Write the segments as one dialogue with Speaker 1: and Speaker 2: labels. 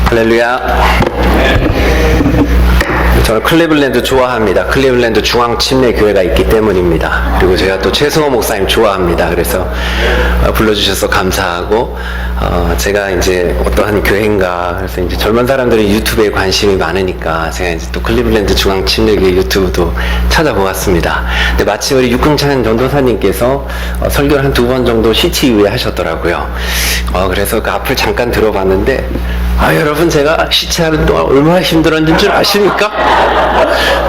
Speaker 1: 할렐루야. 저는 클리블랜드 좋아합니다. 클리블랜드 중앙침례교회가 있기 때문입니다. 그리고 제가 또 최승호 목사님 좋아합니다. 그래서 불러주셔서 감사하고, 제가 이제 어떠한 교회인가, 그래서 이제 젊은 사람들이 유튜브에 관심이 많으니까 제가 이제 또 클리블랜드 중앙침례교회 유튜브도 찾아보았습니다. 근데 마침 우리 육흥찬 전도사님께서 설교를 한 2번 정도 CT 이후에 하셨더라고요. 그래서 그 앞을 잠깐 들어봤는데, 여러분, 제가 시체하는 동안 얼마나 힘들었는 줄 아십니까?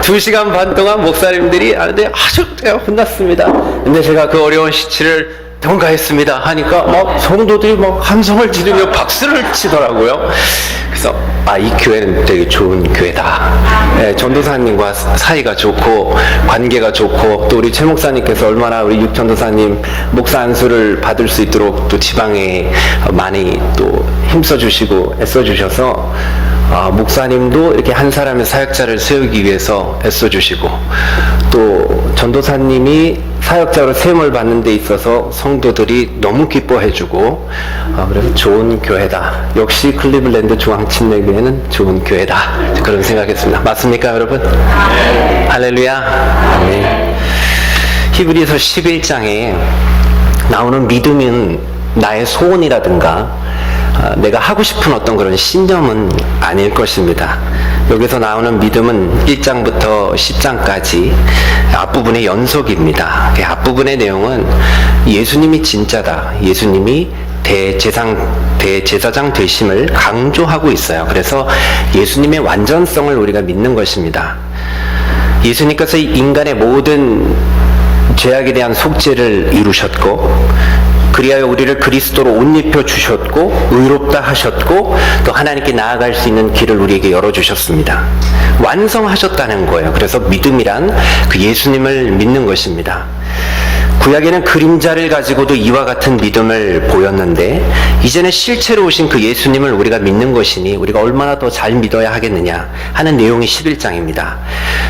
Speaker 1: 2시간 반 동안 목사님들이 하는데 아주 제가 혼났습니다. 근데 제가 그 어려운 시치를 통과했습니다 하니까 성도들이 함성을 지르며 박수를 치더라고요. 그래서 이 교회는 되게 좋은 교회다. 네, 전도사님과 사이가 좋고 관계가 좋고, 또 우리 최 목사님께서 얼마나 우리 육 전도사님 목사 안수를 받을 수 있도록 또 지방에 많이 또 힘써주시고 애써주셔서, 목사님도 이렇게 한 사람의 사역자를 세우기 위해서 애써주시고, 또 전도사님이 사역자로 세움을 받는 데 있어서 성도들이 너무 기뻐해주고, 그래서 좋은 교회다. 역시 클리블랜드 중앙침례교회는 좋은 교회다. 그런 생각했습니다. 맞습니까, 여러분? 네. 할렐루야. 네. 히브리서 11장에 나오는 믿음은 나의 소원이라든가 내가 하고 싶은 어떤 그런 신념은 아닐 것입니다. 여기서 나오는 믿음은 1장부터 10장까지 앞부분의 연속입니다. 그 앞부분의 내용은 예수님이 진짜다, 예수님이 대제사장 되심을 강조하고 있어요. 그래서 예수님의 완전성을 우리가 믿는 것입니다. 예수님께서 인간의 모든 죄악에 대한 속죄를 이루셨고, 그리하여 우리를 그리스도로 옷 입혀 주셨고, 의롭다 하셨고, 또 하나님께 나아갈 수 있는 길을 우리에게 열어주셨습니다. 완성하셨다는 거예요. 그래서 믿음이란 그 예수님을 믿는 것입니다. 구약에는 그림자를 가지고도 이와 같은 믿음을 보였는데, 이제는 실체로 오신 그 예수님을 우리가 믿는 것이니 우리가 얼마나 더 잘 믿어야 하겠느냐 하는 내용이 11장입니다.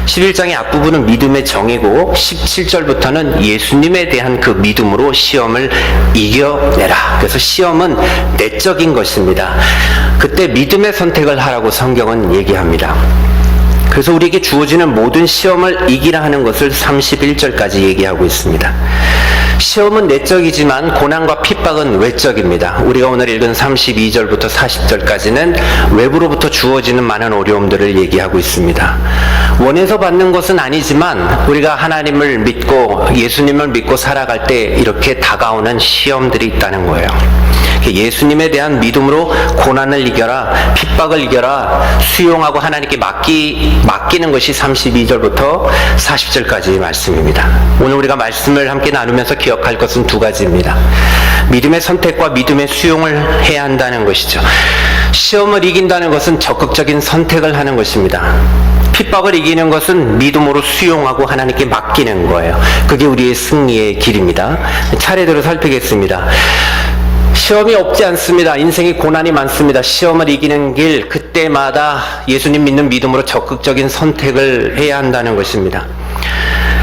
Speaker 1: 11장의 앞부분은 믿음의 정의고, 17절부터는 예수님에 대한 그 믿음으로 시험을 이겨내라. 그래서 시험은 내적인 것입니다. 그때 믿음의 선택을 하라고 성경은 얘기합니다. 그래서 우리에게 주어지는 모든 시험을 이기라 하는 것을 31절까지 얘기하고 있습니다. 시험은 내적이지만 고난과 핍박은 외적입니다. 우리가 오늘 읽은 32절부터 40절까지는 외부로부터 주어지는 많은 어려움들을 얘기하고 있습니다. 원해서 받는 것은 아니지만 우리가 하나님을 믿고 예수님을 믿고 살아갈 때 이렇게 다가오는 시험들이 있다는 거예요. 예수님에 대한 믿음으로 고난을 이겨라, 핍박을 이겨라, 수용하고 하나님께 맡기는 것이 32절부터 40절까지의 말씀입니다. 오늘 우리가 말씀을 함께 나누면서 기억할 것은 2가지입니다. 믿음의 선택과 믿음의 수용을 해야 한다는 것이죠. 시험을 이긴다는 것은 적극적인 선택을 하는 것입니다. 핍박을 이기는 것은 믿음으로 수용하고 하나님께 맡기는 거예요. 그게 우리의 승리의 길입니다. 차례대로 살피겠습니다. 시험이 없지 않습니다. 인생에 고난이 많습니다. 시험을 이기는 길, 그때마다 예수님 믿는 믿음으로 적극적인 선택을 해야 한다는 것입니다.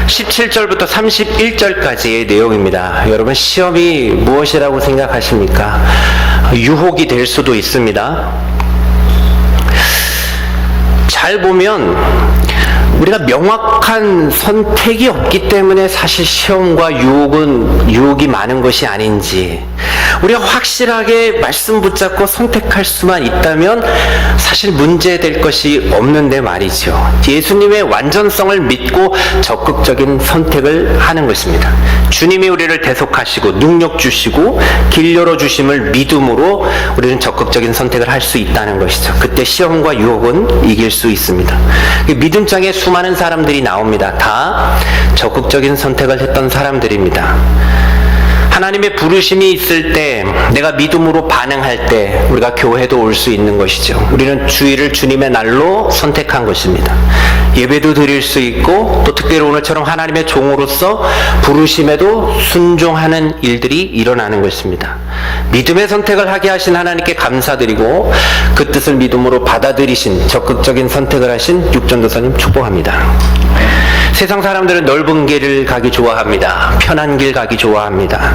Speaker 1: 17절부터 31절까지의 내용입니다. 여러분, 시험이 무엇이라고 생각하십니까? 유혹이 될 수도 있습니다. 잘 보면 우리가 명확한 선택이 없기 때문에 사실 시험과 유혹이 많은 것이 아닌지, 우리가 확실하게 말씀 붙잡고 선택할 수만 있다면 사실 문제될 것이 없는데 말이죠. 예수님의 완전성을 믿고 적극적인 선택을 하는 것입니다. 주님이 우리를 대속하시고 능력 주시고 길 열어주심을 믿음으로 우리는 적극적인 선택을 할 수 있다는 것이죠. 그때 시험과 유혹은 이길 수 있습니다. 믿음장에 수많은 사람들이 나옵니다. 다 적극적인 선택을 했던 사람들입니다. 하나님의 부르심이 있을 때, 내가 믿음으로 반응할 때 우리가 교회도 올 수 있는 것이죠. 우리는 주일을 주님의 날로 선택한 것입니다. 예배도 드릴 수 있고, 또 특별히 오늘처럼 하나님의 종으로서 부르심에도 순종하는 일들이 일어나는 것입니다. 믿음의 선택을 하게 하신 하나님께 감사드리고, 그 뜻을 믿음으로 받아들이신 적극적인 선택을 하신 육전도사님 축복합니다. 세상 사람들은 넓은 길을 가기 좋아합니다. 편한 길 가기 좋아합니다.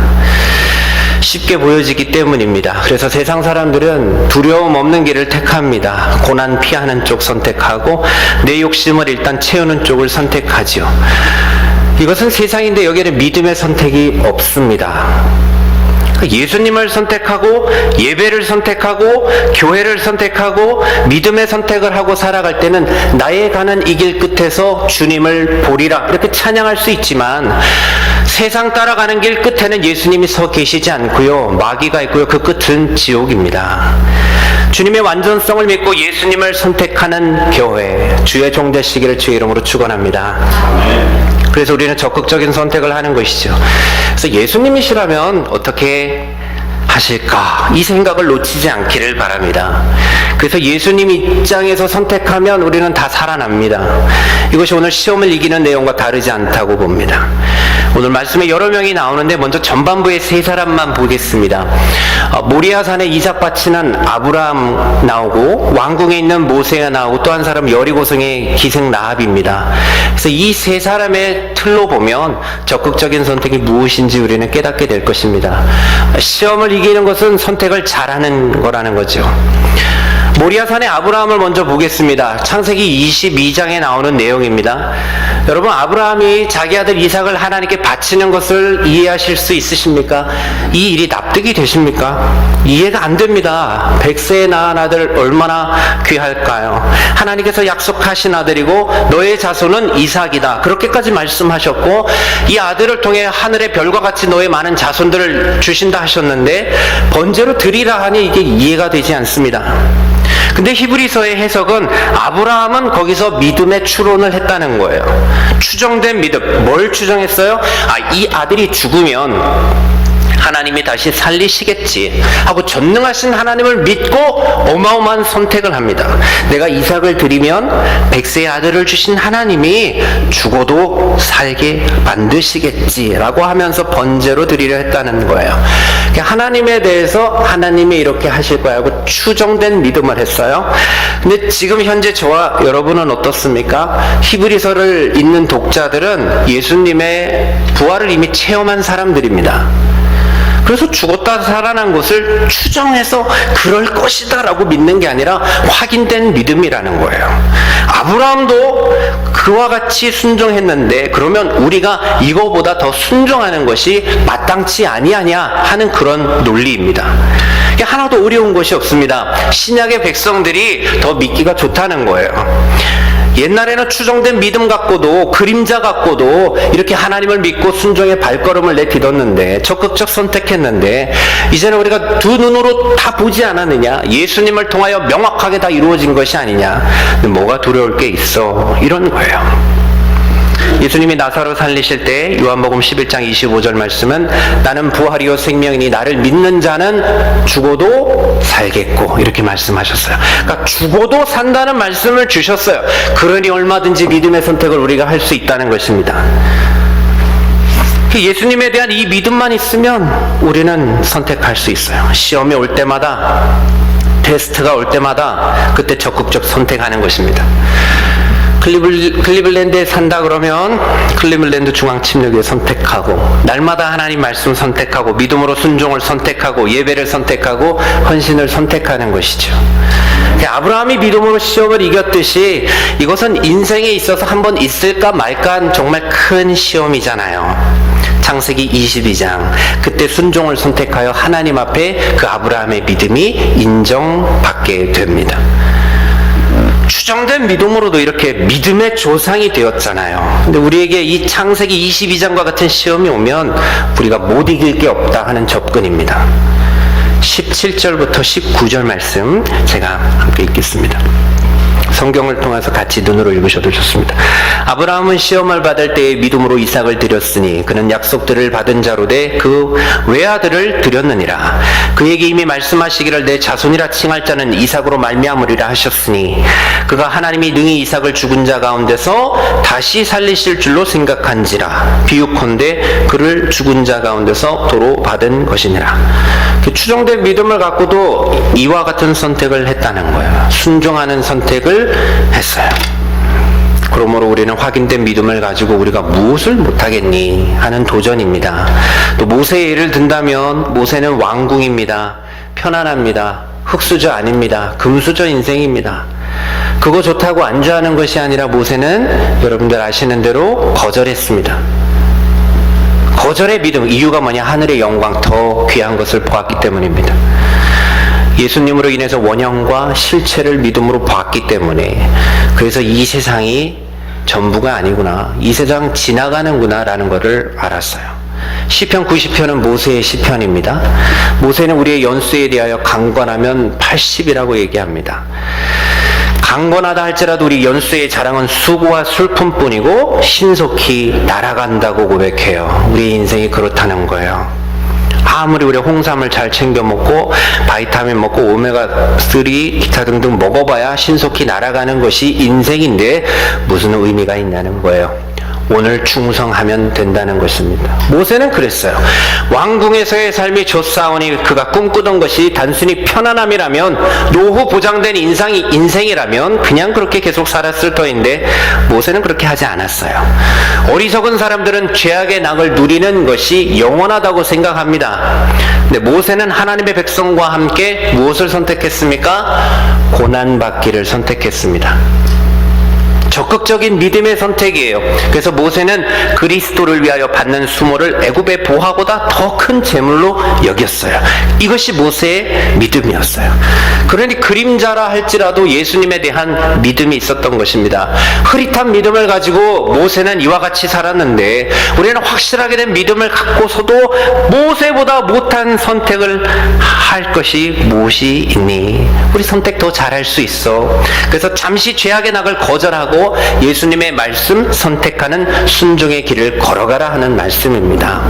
Speaker 1: 쉽게 보여지기 때문입니다. 그래서 세상 사람들은 두려움 없는 길을 택합니다. 고난 피하는 쪽 선택하고 내 욕심을 일단 채우는 쪽을 선택하지요. 이것은 세상인데 여기에는 믿음의 선택이 없습니다. 예수님을 선택하고 예배를 선택하고 교회를 선택하고 믿음의 선택을 하고 살아갈 때는 나의 가는 이 길 끝에서 주님을 보리라 이렇게 찬양할 수 있지만, 세상 따라가는 길 끝에는 예수님이 서 계시지 않고요, 마귀가 있고요, 그 끝은 지옥입니다. 주님의 완전성을 믿고 예수님을 선택하는 교회, 주의 종 되시기를 주의 이름으로 축원합니다. 그래서 우리는 적극적인 선택을 하는 것이죠. 그래서 예수님이시라면 어떻게 하실까? 이 생각을 놓치지 않기를 바랍니다. 그래서 예수님 입장에서 선택하면 우리는 다 살아납니다. 이것이 오늘 시험을 이기는 내용과 다르지 않다고 봅니다. 오늘 말씀에 여러 명이 나오는데 먼저 전반부의 세 사람만 보겠습니다. 모리아산에 이삭 바치는 아브라함 나오고, 왕궁에 있는 모세가 나오고, 또 한 사람 여리고성의 기생 라합입니다. 그래서 이 세 사람의 틀로 보면 적극적인 선택이 무엇인지 우리는 깨닫게 될 것입니다. 시험을 이기는 것은 선택을 잘하는 거라는 거죠. 모리아산의 아브라함을 먼저 보겠습니다. 창세기 22장에 나오는 내용입니다. 여러분, 아브라함이 자기 아들 이삭을 하나님께 바치는 것을 이해하실 수 있으십니까? 이 일이 납득이 되십니까? 이해가 안 됩니다. 100세에 낳은 아들 얼마나 귀할까요? 하나님께서 약속하신 아들이고 너의 자손은 이삭이다, 그렇게까지 말씀하셨고, 이 아들을 통해 하늘의 별과 같이 너의 많은 자손들을 주신다 하셨는데 번제로 드리라 하니 이게 이해가 되지 않습니다. 근데 히브리서의 해석은 아브라함은 거기서 믿음의 추론을 했다는 거예요. 추정된 믿음. 뭘 추정했어요? 이 아들이 죽으면 하나님이 다시 살리시겠지 하고 전능하신 하나님을 믿고 어마어마한 선택을 합니다. 내가 이삭을 드리면 100세의 아들을 주신 하나님이 죽어도 살게 만드시겠지 라고 하면서 번제로 드리려 했다는 거예요. 하나님에 대해서 하나님이 이렇게 하실 거야 하고 추정된 믿음을 했어요. 근데 지금 현재 저와 여러분은 어떻습니까? 히브리서를 읽는 독자들은 예수님의 부활을 이미 체험한 사람들입니다. 그래서 죽었다 살아난 것을 추정해서 그럴 것이다 라고 믿는 게 아니라 확인된 믿음이라는 거예요. 아브라함도 그와 같이 순종했는데 그러면 우리가 이거보다 더 순종하는 것이 마땅치 아니하냐 하는 그런 논리입니다. 하나도 어려운 것이 없습니다. 신약의 백성들이 더 믿기가 좋다는 거예요. 옛날에는 추정된 믿음 갖고도, 그림자 갖고도 이렇게 하나님을 믿고 순종의 발걸음을 내딛었는데, 적극적 선택했는데, 이제는 우리가 두 눈으로 다 보지 않았느냐? 예수님을 통하여 명확하게 다 이루어진 것이 아니냐? 뭐가 두려울 게 있어? 이런 거예요. 예수님이 나사로 살리실 때 요한복음 11장 25절 말씀은 나는 부활이요 생명이니 나를 믿는 자는 죽어도 살겠고 이렇게 말씀하셨어요. 그러니까 죽어도 산다는 말씀을 주셨어요. 그러니 얼마든지 믿음의 선택을 우리가 할 수 있다는 것입니다. 예수님에 대한 이 믿음만 있으면 우리는 선택할 수 있어요. 시험이 올 때마다, 테스트가 올 때마다 그때 적극적 선택하는 것입니다. 클리블랜드에 산다 그러면 클리블랜드 중앙침략에 선택하고, 날마다 하나님 말씀 선택하고, 믿음으로 순종을 선택하고, 예배를 선택하고, 헌신을 선택하는 것이죠. 아브라함이 믿음으로 시험을 이겼듯이 이것은 인생에 있어서 한번 있을까 말까 정말 큰 시험이잖아요. 창세기 22장, 그때 순종을 선택하여 하나님 앞에 그 아브라함의 믿음이 인정받게 됩니다. 추정된 믿음으로도 이렇게 믿음의 조상이 되었잖아요. 근데 우리에게 이 창세기 22장과 같은 시험이 오면 우리가 못 이길 게 없다 하는 접근입니다. 17절부터 19절 말씀 제가 함께 읽겠습니다. 성경을 통해서 같이 눈으로 읽으셔도 좋습니다. 아브라함은 시험을 받을 때에 믿음으로 이삭을 드렸으니 그는 약속들을 받은 자로 돼 그 외아들을 드렸느니라. 그에게 이미 말씀하시기를 내 자손이라 칭할 자는 이삭으로 말미암으리라 하셨으니 그가 하나님이 능히 이삭을 죽은 자 가운데서 다시 살리실 줄로 생각한지라. 비유컨대 그를 죽은 자 가운데서 도로 받은 것이니라. 추정된 믿음을 갖고도 이와 같은 선택을 했다는 거예요. 순종하는 선택을 했어요. 그러므로 우리는 확인된 믿음을 가지고 우리가 무엇을 못하겠니 하는 도전입니다. 또 모세의 예를 든다면 모세는 왕궁입니다. 편안합니다. 흙수저 아닙니다. 금수저 인생입니다. 그거 좋다고 안주하는 것이 아니라 모세는 여러분들 아시는 대로 거절했습니다. 거절의 믿음, 이유가 뭐냐? 하늘의 영광, 더 귀한 것을 보았기 때문입니다. 예수님으로 인해서 원형과 실체를 믿음으로 봤기 때문에, 그래서 이 세상이 전부가 아니구나, 이 세상 지나가는구나 라는 것을 알았어요. 시편 90편은 모세의 시편입니다. 모세는 우리의 연수에 대하여 강건하면 80이라고 얘기합니다. 강건하다 할지라도 우리 연수의 자랑은 수고와 슬픔뿐이고 신속히 날아간다고 고백해요. 우리 인생이 그렇다는 거예요. 아무리 우리 홍삼을 잘 챙겨 먹고 바이타민 먹고 오메가3 기타 등등 먹어봐야 신속히 날아가는 것이 인생인데 무슨 의미가 있냐는 거예요. 오늘 충성하면 된다는 것입니다. 모세는 그랬어요. 왕궁에서의 삶이 좋사오니 그가 꿈꾸던 것이 단순히 편안함이라면, 노후 보장된 인생이라면 그냥 그렇게 계속 살았을 터인데 모세는 그렇게 하지 않았어요. 어리석은 사람들은 죄악의 낙을 누리는 것이 영원하다고 생각합니다. 근데 모세는 하나님의 백성과 함께 무엇을 선택했습니까? 고난받기를 선택했습니다. 적극적인 믿음의 선택이에요. 그래서 모세는 그리스도를 위하여 받는 수모를 애굽의 보화보다 더 큰 재물로 여겼어요. 이것이 모세의 믿음이었어요. 그러니 그림자라 할지라도 예수님에 대한 믿음이 있었던 것입니다. 흐릿한 믿음을 가지고 모세는 이와 같이 살았는데, 우리는 확실하게 된 믿음을 갖고서도 모세보다 못한 선택을 할 것이 무엇이 있니? 우리 선택 더 잘할 수 있어. 그래서 잠시 죄악의 낙을 거절하고 예수님의 말씀 선택하는 순종의 길을 걸어가라 하는 말씀입니다.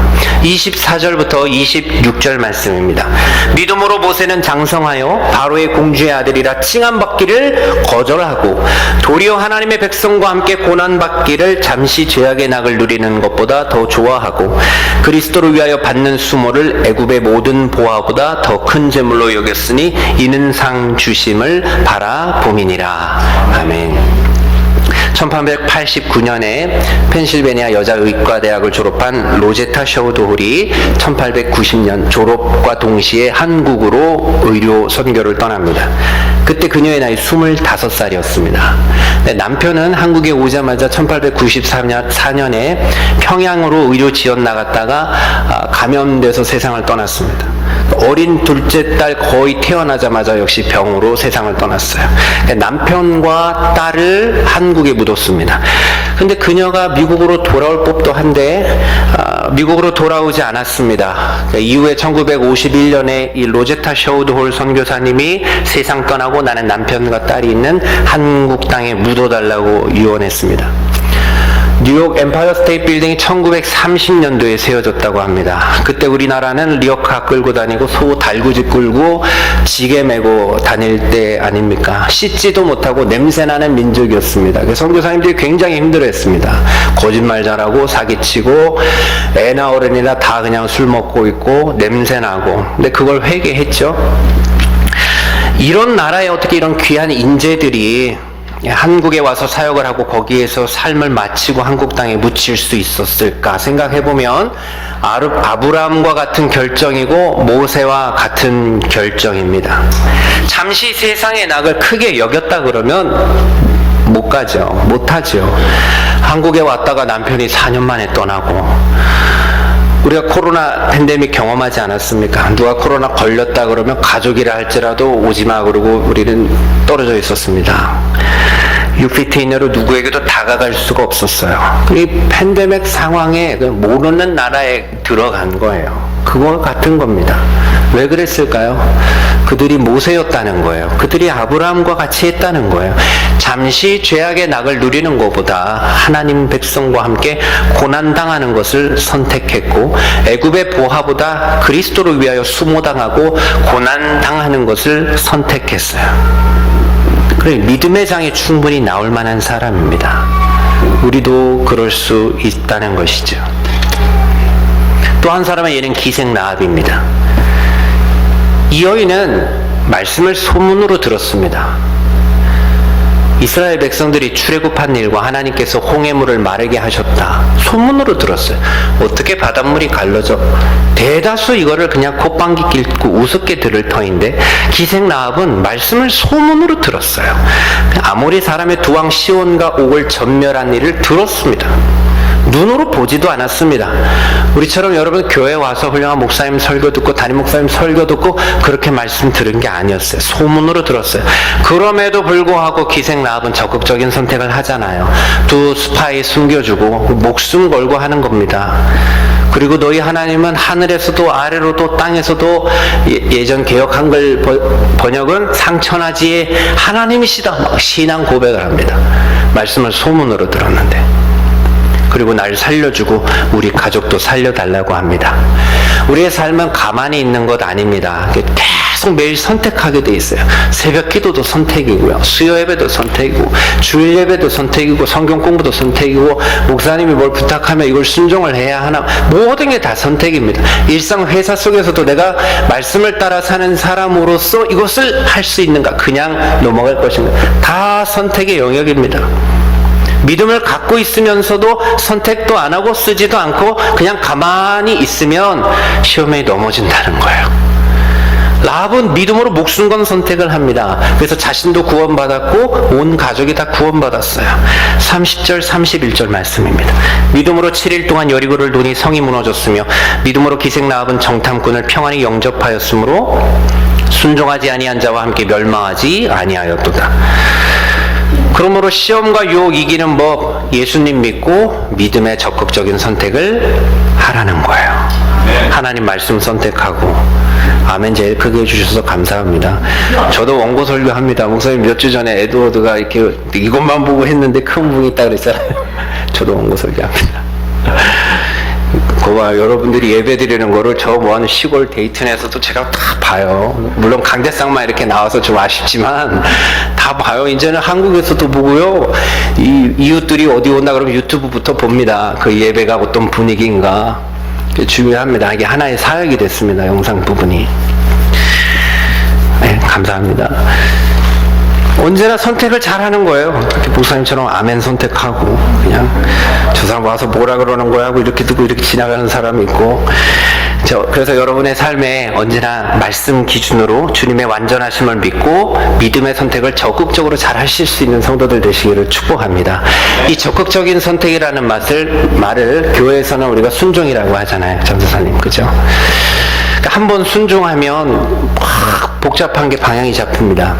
Speaker 1: 24절부터 26절 말씀입니다. 믿음으로 모세는 장성하여 바로의 공주의 아들이라 칭함받기를 거절하고 도리어 하나님의 백성과 함께 고난받기를 잠시 죄악의 낙을 누리는 것보다 더 좋아하고 그리스도를 위하여 받는 수모를 애굽의 모든 보화보다 더 큰 재물로 여겼으니 이는 상 주심을 바라봄이니라. 아멘. 1889년에 펜실베니아 여자의과대학을 졸업한 로제타 셔우드홀이 1890년 졸업과 동시에 한국으로 의료 선교를 떠납니다. 그때 그녀의 나이 25살이었습니다. 남편은 한국에 오자마자 1894년에 평양으로 의료 지원 나갔다가 감염돼서 세상을 떠났습니다. 어린 둘째 딸 거의 태어나자마자 역시 병으로 세상을 떠났어요. 남편과 딸을 한국에 묻었습니다. 근데 그녀가 미국으로 돌아올 법도 한데 미국으로 돌아오지 않았습니다. 이후에 1951년에 이 로제타 셔우드홀 선교사님이 세상 떠나고 나는 남편과 딸이 있는 한국 땅에 묻어달라고 유언했습니다. 뉴욕 엠파이어 스테이트 빌딩이 1930년도에 세워졌다고 합니다. 그때 우리나라는 리어카 끌고 다니고 소 달구지 끌고 지게 메고 다닐 때 아닙니까? 씻지도 못하고 냄새나는 민족이었습니다. 선교사님들이 굉장히 힘들어했습니다. 거짓말 잘하고 사기치고 애나 어른이나 다 그냥 술 먹고 있고 냄새나고. 근데 그걸 회개했죠. 이런 나라에 어떻게 이런 귀한 인재들이 한국에 와서 사역을 하고 거기에서 삶을 마치고 한국 땅에 묻힐 수 있었을까 생각해보면 아브라함과 같은 결정이고 모세와 같은 결정입니다. 잠시 세상의 낙을 크게 여겼다 그러면 못 가죠. 못 하죠. 한국에 왔다가 남편이 4년 만에 떠나고, 우리가 코로나 팬데믹 경험하지 않았습니까? 누가 코로나 걸렸다 그러면 가족이라 할지라도 오지마 그러고 우리는 떨어져 있었습니다. 6피트 이내로 누구에게도 다가갈 수가 없었어요. 이 팬데믹 상황에 모르는 나라에 들어간 거예요. 그거 같은 겁니다. 왜 그랬을까요? 그들이 모세였다는 거예요. 그들이 아브라함과 같이 했다는 거예요. 잠시 죄악의 낙을 누리는 것보다 하나님 백성과 함께 고난당하는 것을 선택했고, 애굽의 보화보다 그리스도를 위하여 수모당하고 고난당하는 것을 선택했어요. 그래, 믿음의 장에 충분히 나올 만한 사람입니다. 우리도 그럴 수 있다는 것이죠. 또 한 사람은 얘는 기생 라합입니다. 이 여인은 말씀을 소문으로 들었습니다. 이스라엘 백성들이 출애굽한 일과 하나님께서 홍해물을 마르게 하셨다. 소문으로 들었어요. 어떻게 바닷물이 갈라져? 대다수 이거를 그냥 콧방귀 낄고 우습게 들을 터인데 기생 라합은 말씀을 소문으로 들었어요. 아모리 사람의 두 왕 시온과 옥을 전멸한 일을 들었습니다. 눈으로 보지도 않았습니다. 우리처럼 여러분 교회 와서 훌륭한 목사님 설교 듣고 담임 목사님 설교 듣고 그렇게 말씀 들은 게 아니었어요. 소문으로 들었어요. 그럼에도 불구하고 기생 라합은 적극적인 선택을 하잖아요. 두 스파이 숨겨주고 목숨 걸고 하는 겁니다. 그리고 너희 하나님은 하늘에서도 아래로도 땅에서도 예전 개역 한글 번역은 상천하지의 하나님이시다. 막 신앙 고백을 합니다. 말씀을 소문으로 들었는데. 그리고 날 살려주고 우리 가족도 살려달라고 합니다. 우리의 삶은 가만히 있는 것 아닙니다. 계속 매일 선택하게 돼 있어요. 새벽 기도도 선택이고요. 수요 예배도 선택이고 주일 예배도 선택이고 성경 공부도 선택이고 목사님이 뭘 부탁하면 이걸 순종을 해야 하나, 모든 게 다 선택입니다. 일상 회사 속에서도 내가 말씀을 따라 사는 사람으로서 이것을 할 수 있는가, 그냥 넘어갈 것인가, 다 선택의 영역입니다. 믿음을 갖고 있으면서도 선택도 안 하고 쓰지도 않고 그냥 가만히 있으면 시험에 넘어진다는 거예요. 라합은 믿음으로 목숨 건 선택을 합니다. 그래서 자신도 구원받았고 온 가족이 다 구원받았어요. 30절 31절 말씀입니다. 믿음으로 7일 동안 여리고를 도니 성이 무너졌으며 믿음으로 기생 라합은 정탐꾼을 평안히 영접하였으므로 순종하지 아니한 자와 함께 멸망하지 아니하였도다. 그러므로 시험과 유혹 이기는 법, 예수님 믿고 믿음의 적극적인 선택을 하라는 거예요. 하나님 말씀 선택하고. 아멘. 제일 크게 해주셔서 감사합니다. 저도 원고 설교합니다. 목사님 몇 주 전에 에드워드가 이렇게 이것만 보고 했는데 큰 붕이 있다 그랬잖아요. 저도 원고 설교합니다. 고마워요. 여러분들이 예배 드리는 거를 저 뭐하는 시골 데이튼에서도 제가 다 봐요. 물론 강대상만 이렇게 나와서 좀 아쉽지만 다 봐요. 이제는 한국에서도 보고요. 이 이웃들이 어디 온다 그러면 유튜브부터 봅니다. 그 예배가 어떤 분위기인가. 중요합니다. 이게 하나의 사역이 됐습니다. 영상 부분이. 네, 감사합니다. 언제나 선택을 잘하는 거예요. 목사님처럼 아멘 선택하고 그냥 저 사람 와서 뭐라 그러는 거야 하고 이렇게 듣고 이렇게 지나가는 사람이 있고, 그래서 여러분의 삶에 언제나 말씀 기준으로 주님의 완전하심을 믿고 믿음의 선택을 적극적으로 잘 하실 수 있는 성도들 되시기를 축복합니다. 이 적극적인 선택이라는 말을 교회에서는 우리가 순종이라고 하잖아요. 전도사님, 그죠? 한 번 순종하면 확 복잡한 게 방향이 잡힙니다.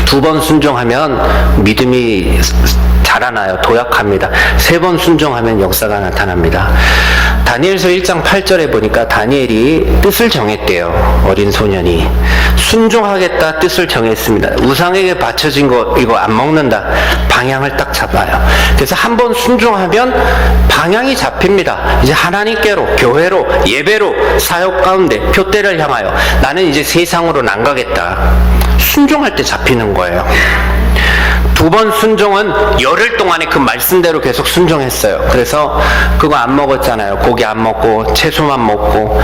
Speaker 1: 두 번 순종하면 믿음이 자라나요. 도약합니다. 세 번 순종하면 역사가 나타납니다. 다니엘서 1장 8절에 보니까 다니엘이 뜻을 정했대요. 어린 소년이 순종하겠다 뜻을 정했습니다. 우상에게 바쳐진 거 이거 안 먹는다. 방향을 딱 잡아요. 그래서 한 번 순종하면 방향이 잡힙니다. 이제 하나님께로, 교회로, 예배로, 사역 가운데 표대를 향하여 나는 이제 세상으로는 안 가겠다. 순종할 때 잡히는 거예요. 두 번 순종은 열흘 동안에 그 말씀대로 계속 순종했어요. 그래서 그거 안 먹었잖아요. 고기 안 먹고 채소만 먹고.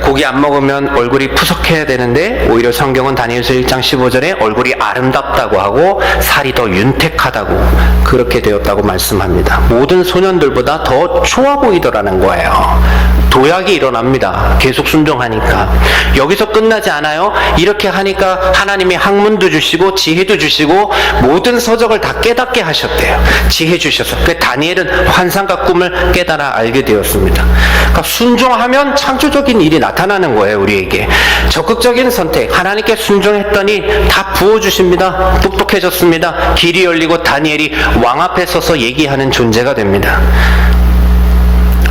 Speaker 1: 고기 안 먹으면 얼굴이 푸석해야 되는데 오히려 성경은 다니엘서 1장 15절에 얼굴이 아름답다고 하고 살이 더 윤택하다고 그렇게 되었다고 말씀합니다. 모든 소년들보다 더 좋아 보이더라는 거예요. 도약이 일어납니다. 계속 순종하니까. 여기서 끝나지 않아요. 이렇게 하니까 하나님이 학문도 주시고 지혜도 주시고 모든 서적을 다 깨닫게 하셨대요. 지혜 주셔서. 그 다니엘은 환상과 꿈을 깨달아 알게 되었습니다. 그러니까 순종하면 창조적인 일이 나타나는 거예요. 우리에게. 적극적인 선택. 하나님께 순종했더니 다 부어주십니다. 똑똑해졌습니다. 길이 열리고 다니엘이 왕 앞에 서서 얘기하는 존재가 됩니다.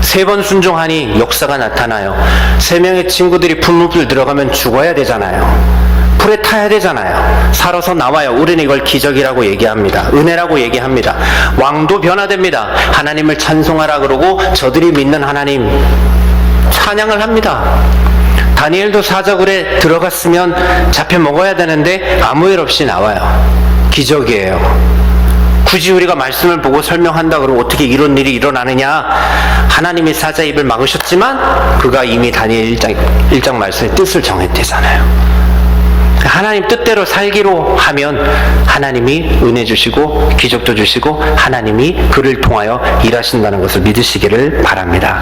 Speaker 1: 세 번 순종하니 역사가 나타나요. 세 명의 친구들이 풀무불 들어가면 죽어야 되잖아요. 불에 타야 되잖아요. 살아서 나와요. 우리는 이걸 기적이라고 얘기합니다. 은혜라고 얘기합니다. 왕도 변화됩니다. 하나님을 찬송하라 그러고 저들이 믿는 하나님 찬양을 합니다. 다니엘도 사자굴에 들어갔으면 잡혀 먹어야 되는데 아무 일 없이 나와요. 기적이에요. 굳이 우리가 말씀을 보고 설명한다 그러면 어떻게 이런 일이 일어나느냐. 하나님이 사자 입을 막으셨지만 그가 이미 다니엘 1장 말씀의 뜻을 정했대잖아요. 하나님 뜻대로 살기로 하면 하나님이 은혜 주시고 기적도 주시고 하나님이 그를 통하여 일하신다는 것을 믿으시기를 바랍니다.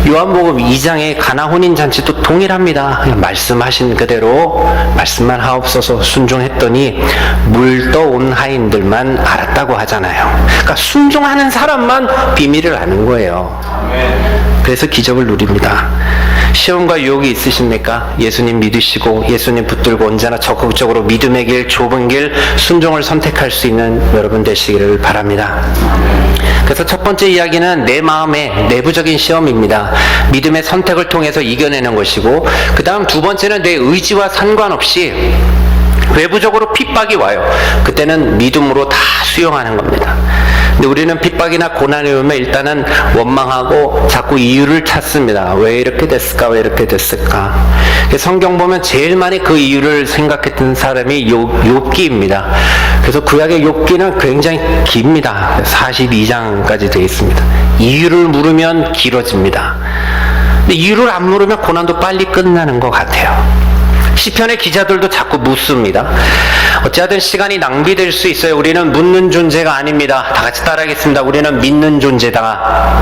Speaker 1: 요한복음 2장의 가나 혼인잔치도 동일합니다. 그냥 말씀하신 그대로 말씀만 하옵소서 순종했더니 물 떠온 하인들만 알았다고 하잖아요. 그러니까 순종하는 사람만 비밀을 아는 거예요. 그래서 기적을 누립니다. 시험과 유혹이 있으십니까? 예수님 믿으시고 예수님 붙들고 언제나 적극적으로 믿음의 길, 좁은 길, 순종을 선택할 수 있는 여러분 되시기를 바랍니다. 그래서 첫 번째 이야기는 내 마음의 내부적인 시험입니다. 믿음의 선택을 통해서 이겨내는 것이고, 그 다음 두 번째는 내 의지와 상관없이 외부적으로 핍박이 와요. 그때는 믿음으로 다 수용하는 겁니다. 근데 우리는 핍박이나 고난이 오면 일단은 원망하고 자꾸 이유를 찾습니다. 왜 이렇게 됐을까? 왜 이렇게 됐을까? 성경 보면 제일 많이 그 이유를 생각했던 사람이 욥기입니다. 그래서 구약의 욥기는 굉장히 깁니다. 42장까지 되어 있습니다. 이유를 물으면 길어집니다. 근데 이유를 안 물으면 고난도 빨리 끝나는 것 같아요. 시편의 기자들도 자꾸 묻습니다. 어찌하든 시간이 낭비될 수 있어요. 우리는 묻는 존재가 아닙니다. 다 같이 따라하겠습니다. 우리는 믿는 존재다.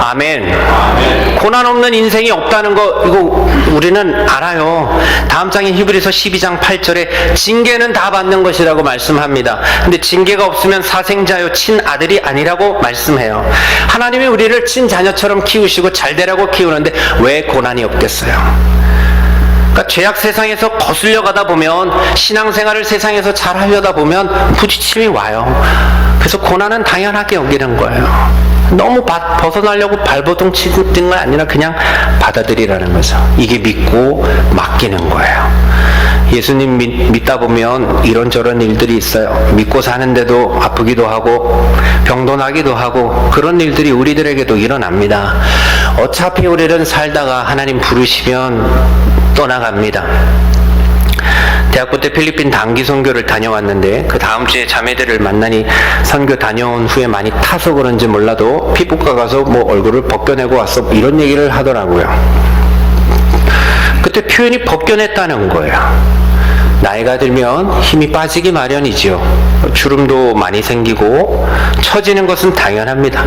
Speaker 1: 아멘. 고난 없는 인생이 없다는 거 이거 우리는 알아요. 다음 장인 히브리서 12장 8절에 징계는 다 받는 것이라고 말씀합니다. 근데 징계가 없으면 사생자요 친아들이 아니라고 말씀해요. 하나님이 우리를 친자녀처럼 키우시고 잘 되라고 키우는데 왜 고난이 없겠어요? 그러니까 죄악 세상에서 거슬려 가다 보면, 신앙생활을 세상에서 잘 하려다 보면 부딪힘이 와요. 그래서 고난은 당연하게 여기는 거예요. 너무 벗어나려고 발버둥 치는 건 아니라 그냥 받아들이라는 거죠. 이게 믿고 맡기는 거예요. 예수님 믿다 보면 이런저런 일들이 있어요. 믿고 사는데도 아프기도 하고 병도 나기도 하고 그런 일들이 우리들에게도 일어납니다. 어차피 우리는 살다가 하나님 부르시면 떠나갑니다. 대학교 때 필리핀 단기 선교를 다녀왔는데 그 다음 주에 자매들을 만나니 선교 다녀온 후에 많이 타서 그런지 몰라도 피부과 가서 뭐 얼굴을 벗겨내고 왔어 이런 얘기를 하더라고요. 그때 표현이 벗겨냈다는 거예요. 나이가 들면 힘이 빠지기 마련이지요. 주름도 많이 생기고 처지는 것은 당연합니다.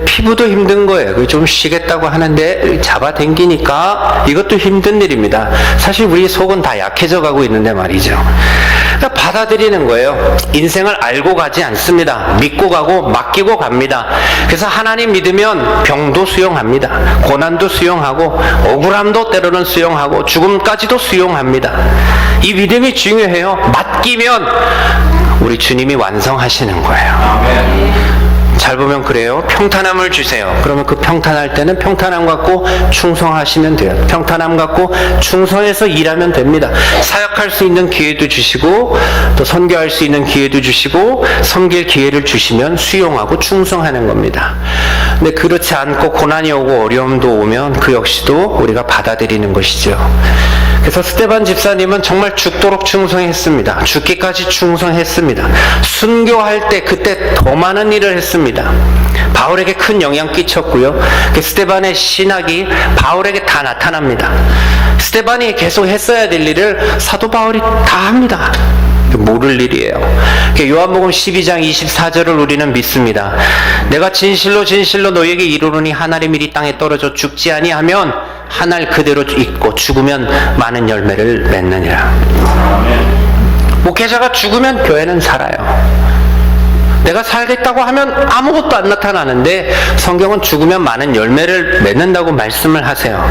Speaker 1: 피부도 힘든 거예요. 좀 쉬겠다고 하는데 잡아당기니까 이것도 힘든 일입니다. 사실 우리 속은 다 약해져 가고 있는데 말이죠. 그러니까 받아들이는 거예요. 인생을 알고 가지 않습니다. 믿고 가고 맡기고 갑니다. 그래서 하나님 믿으면 병도 수용합니다. 고난도 수용하고 억울함도 때로는 수용하고 죽음까지도 수용합니다. 이 믿음이 중요해요. 맡기면 우리 주님이 완성하시는 거예요. 잘 보면 그래요. 평탄함을 주세요. 그러면 그 평탄할 때는 평탄함 갖고 충성하시면 돼요. 평탄함 갖고 충성해서 일하면 됩니다. 사역할 수 있는 기회도 주시고 또 선교할 수 있는 기회도 주시고 섬길 기회를 주시면 수용하고 충성하는 겁니다. 근데 그렇지 않고 고난이 오고 어려움도 오면 그 역시도 우리가 받아들이는 것이죠. 그래서 스데반 집사님은 정말 죽도록 충성했습니다. 죽기까지 충성했습니다. 순교할 때 그때 더 많은 일을 했습니다. 바울에게 큰 영향 끼쳤고요. 스데반의 신학이 바울에게 다 나타납니다. 스데반이 계속 했어야 될 일을 사도 바울이 다 합니다. 모를 일이에요. 요한복음 12장 24절을 우리는 믿습니다. 내가 진실로 진실로 너희에게 이르노니 하나님이 이 땅에 떨어져 죽지 아니하면 한 알 그대로 있고 죽으면 많은 열매를 맺느니라. 목회자가 죽으면 교회는 살아요. 내가 살겠다고 하면 아무것도 안 나타나는데 성경은 죽으면 많은 열매를 맺는다고 말씀을 하세요.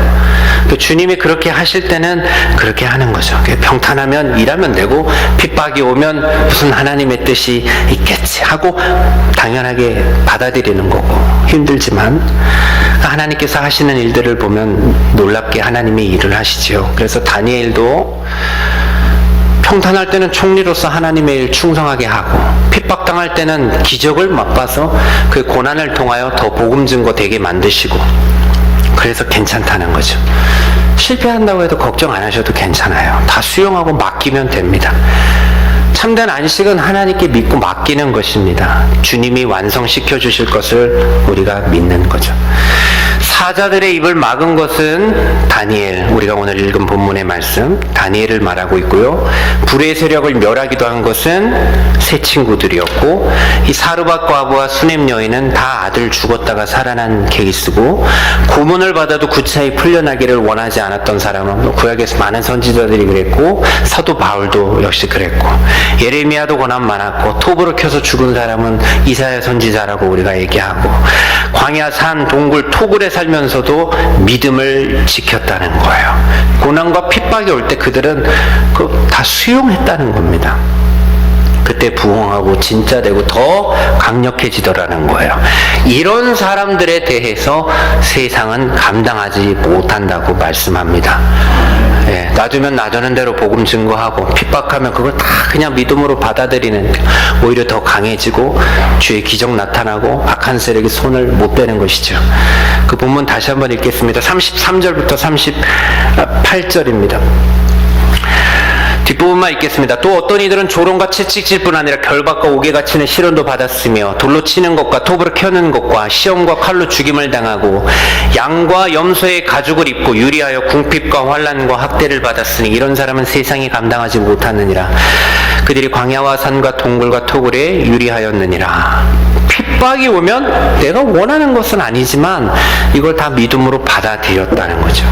Speaker 1: 주님이 그렇게 하실 때는 그렇게 하는 거죠. 평탄하면 일하면 되고 핍박이 오면 무슨 하나님의 뜻이 있겠지 하고 당연하게 받아들이는 거고 힘들지만 하나님께서 하시는 일들을 보면 놀랍게 하나님이 일을 하시지요. 그래서 다니엘도 평탄할 때는 총리로서 하나님의 일 충성하게 하고 핍박당할 때는 기적을 맛봐서 그 고난을 통하여 더 복음 증거 되게 만드시고 그래서 괜찮다는 거죠. 실패한다고 해도 걱정 안 하셔도 괜찮아요. 다 수용하고 맡기면 됩니다. 참된 안식은 하나님께 믿고 맡기는 것입니다. 주님이 완성시켜 주실 것을 우리가 믿는 거죠. 사자들의 입을 막은 것은 다니엘, 우리가 오늘 읽은 본문의 말씀 다니엘을 말하고 있고요. 불의 세력을 멸하기도 한 것은 세 친구들이었고, 이 사르밧 과부와 수넴 여인은 다 아들 죽었다가 살아난 케이스고, 고문을 받아도 구차히 풀려나기를 원하지 않았던 사람은 구약에서 많은 선지자들이 그랬고, 사도 바울도 역시 그랬고, 예레미야도 고난 많았고, 톱으로 켜서 죽은 사람은 이사야 선지자라고 우리가 얘기하고, 광야 산 동굴 토굴에 살면서도 믿음을 지켰다는 거예요. 고난과 핍박이 올 때 그들은 다 수용했다는 겁니다. 그때 부흥하고 진짜 되고 더 강력해지더라는 거예요. 이런 사람들에 대해서 세상은 감당하지 못한다고 말씀합니다. 예, 놔두면 놔두는 대로 복음 증거하고, 핍박하면 그걸 다 그냥 믿음으로 받아들이는, 오히려 더 강해지고 주의 기적 나타나고 악한 세력이 손을 못 빼는 것이죠. 그 본문 다시 한번 읽겠습니다. 33절부터 38절입니다. 뒷부분만 읽겠습니다. 또 어떤 이들은 조롱과 채찍질 뿐 아니라 결박과 옥에가 치는 시련도 받았으며, 돌로 치는 것과 톱으로 켜는 것과 시험과 칼로 죽임을 당하고, 양과 염소의 가죽을 입고 유리하여 궁핍과 환난과 학대를 받았으니 이런 사람은 세상이 감당하지 못하느니라. 그들이 광야와 산과 동굴과 토굴에 유리하였느니라. 핍박이 오면 내가 원하는 것은 아니지만 이걸 다 믿음으로 받아들였다는 거죠.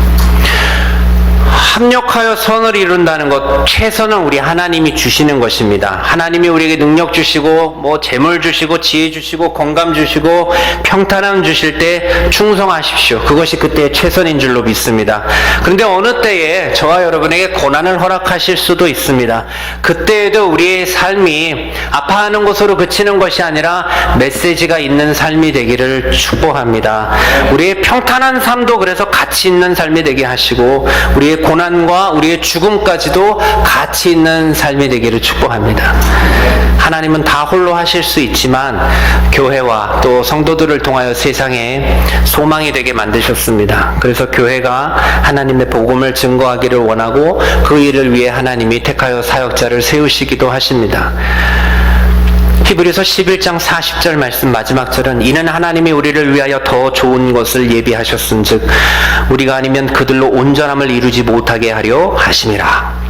Speaker 1: 합력하여 선을 이룬다는 것, 최선은 우리 하나님이 주시는 것입니다. 하나님이 우리에게 능력 주시고, 재물 주시고, 지혜 주시고, 건강 주시고, 평탄함 주실 때 충성하십시오. 그것이 그때의 최선인 줄로 믿습니다. 그런데 어느 때에 저와 여러분에게 고난을 허락하실 수도 있습니다. 그때에도 우리의 삶이 아파하는 것으로 그치는 것이 아니라 메시지가 있는 삶이 되기를 축복합니다. 우리의 평탄한 삶도 그래서 가치 있는 삶이 되게 하시고, 우리의 고난과 우리의 죽음까지도 가치 있는 삶이 되기를 축복합니다. 하나님은 다 홀로 하실 수 있지만 교회와 또 성도들을 통하여 세상에 소망이 되게 만드셨습니다. 그래서 교회가 하나님의 복음을 증거하기를 원하고, 그 일을 위해 하나님이 택하여 사역자를 세우시기도 하십니다. 히브리서 11장 40절 말씀 마지막 절은, 이는 하나님이 우리를 위하여 더 좋은 것을 예비하셨은즉 우리가 아니면 그들로 온전함을 이루지 못하게 하려 하심이라.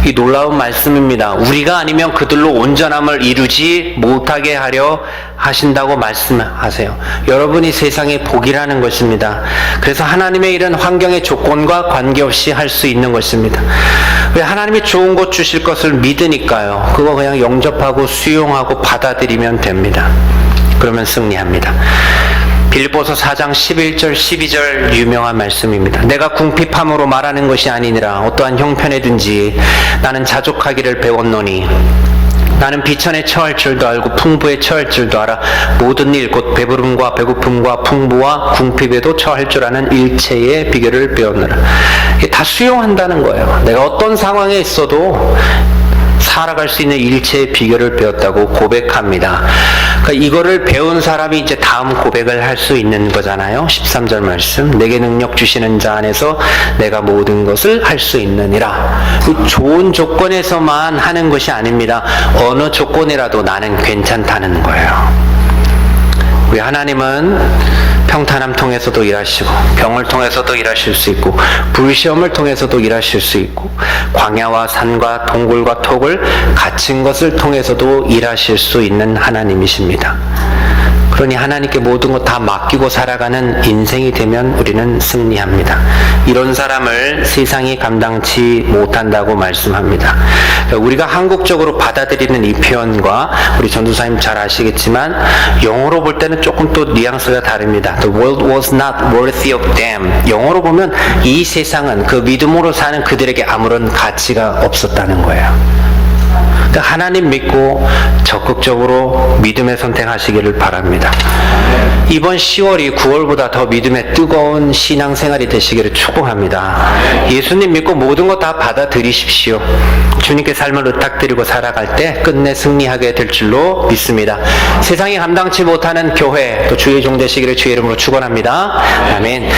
Speaker 1: 이 놀라운 말씀입니다. 우리가 아니면 그들로 온전함을 이루지 못하게 하려 하신다고 말씀하세요. 여러분이 세상의 복이라는 것입니다. 그래서 하나님의 일은 환경의 조건과 관계없이 할 수 있는 것입니다. 왜? 하나님이 좋은 것 주실 것을 믿으니까요. 그거 그냥 영접하고 수용하고 받아들이면 됩니다. 그러면 승리합니다. 빌립보서 4장 11절 12절 유명한 말씀입니다. 내가 궁핍함으로 말하는 것이 아니니라. 어떠한 형편에든지 나는 자족하기를 배웠노니 나는 비천에 처할 줄도 알고 풍부에 처할 줄도 알아. 모든 일 곧 배부름과 배고픔과 풍부와 궁핍에도 처할 줄 아는 일체의 비결을 배웠노라. 이게 다 수용한다는 거예요. 내가 어떤 상황에 있어도 살아갈 수 있는 일체의 비결을 배웠다고 고백합니다. 그러니까 이거를 배운 사람이 이제 다음 고백을 할 수 있는 거잖아요. 13절 말씀, 내게 능력 주시는 자 안에서 내가 모든 것을 할 수 있느니라. 좋은 조건에서만 하는 것이 아닙니다. 어느 조건이라도 나는 괜찮다는 거예요. 우리 하나님은 평탄함 통해서도 일하시고, 병을 통해서도 일하실 수 있고, 불시험을 통해서도 일하실 수 있고, 광야와 산과 동굴과 톡을 갇힌 것을 통해서도 일하실 수 있는 하나님이십니다. 그러니 하나님께 모든 것 다 맡기고 살아가는 인생이 되면 우리는 승리합니다. 이런 사람을 세상이 감당치 못한다고 말씀합니다. 우리가 한국적으로 받아들이는 이 표현과 우리 전도사님 잘 아시겠지만 영어로 볼 때는 조금 또 뉘앙스가 다릅니다. The world was not worthy of them. 영어로 보면 이 세상은 그 믿음으로 사는 그들에게 아무런 가치가 없었다는 거예요. 그러니까 하나님 믿고 적극적으로 믿음의 선택하시기를 바랍니다. 이번 10월이 9월보다 더 믿음의 뜨거운 신앙생활이 되시기를 축복합니다. 예수님 믿고 모든 것 다 받아들이십시오. 주님께 삶을 의탁드리고 살아갈 때 끝내 승리하게 될 줄로 믿습니다. 세상이 감당치 못하는 교회, 또 주의 종 되시기를 주의 이름으로 축원합니다. 아멘.